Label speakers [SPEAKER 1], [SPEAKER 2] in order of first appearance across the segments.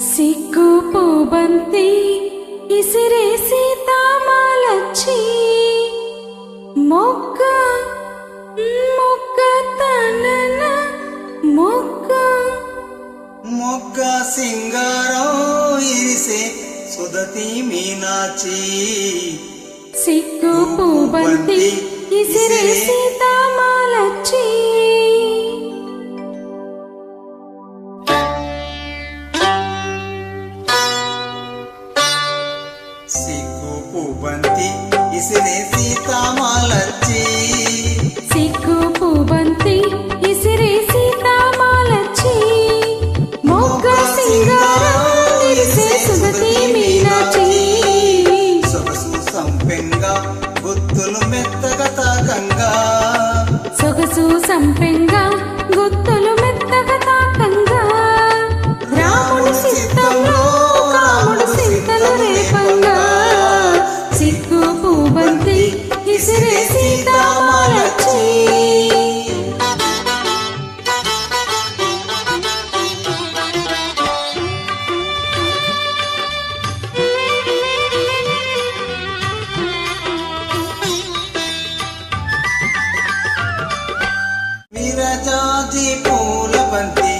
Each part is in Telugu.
[SPEAKER 1] సిగ్గు పూబంతి ఇసిరేసి తామాలచ్చి మొగ్గ మొగ్గ తనన మొగ్గ
[SPEAKER 2] మొగ్గ సింగారం ఇరిసే సుదతి మీనాచి
[SPEAKER 1] సిగ్గు పూబంతి ఇసిరేసి తామాలచ్చి
[SPEAKER 2] సిగ్గు పూబంతి ఇసిరేసి తామాలచ్చి
[SPEAKER 1] సిగ్గు పూబంతి ఇసిరేసి తామాలచ్చి మొగ్గ సింగారం ఇరిసే సుదతి మీనాచి
[SPEAKER 2] సొగసు సంపెంగా గుత్తులు మెత్తగా తాకంగా
[SPEAKER 1] సొగసు సంపెంగా గుత్తులు మెత్తగా తాకంగా రాముడి సిద్ధంలో కాముడు సింతలు రేపంగా సిగ్గు పూబంతి ఇసిరేసి తామాలచ్చి
[SPEAKER 2] విరజాజి పూల బంతి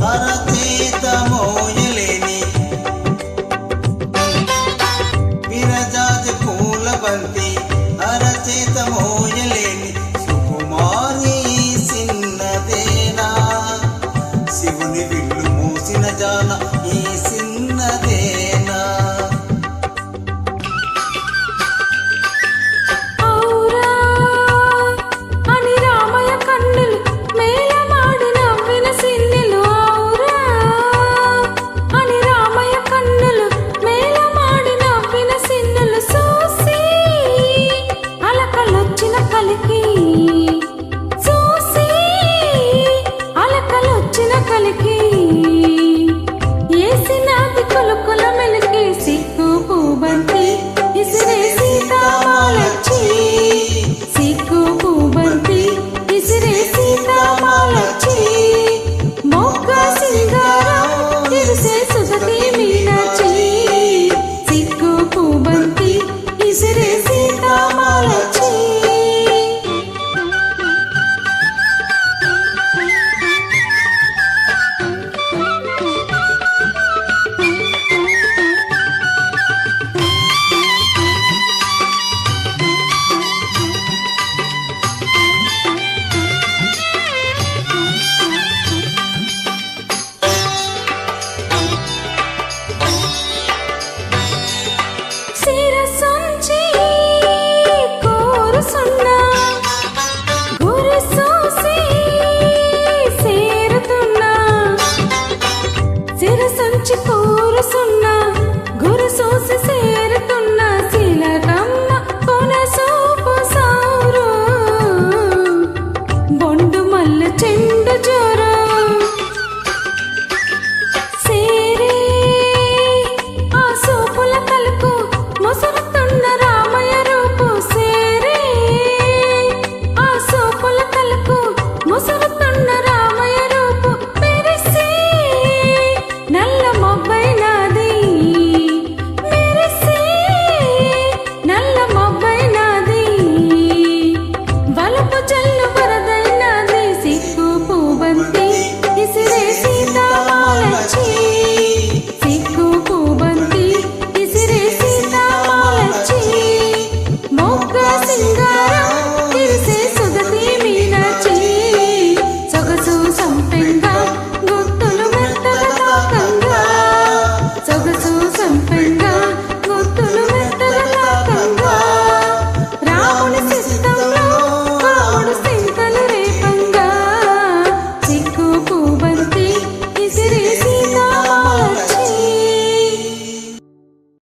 [SPEAKER 2] అరచేత మోయలేని విరజాజి పూల బంతి అరచేత మోయలేని సుకుమారి సిన్నదేనా శివుని విల్లు మూసిన జాన ఈ సిన్నదేనా
[SPEAKER 1] కోరుసున్నా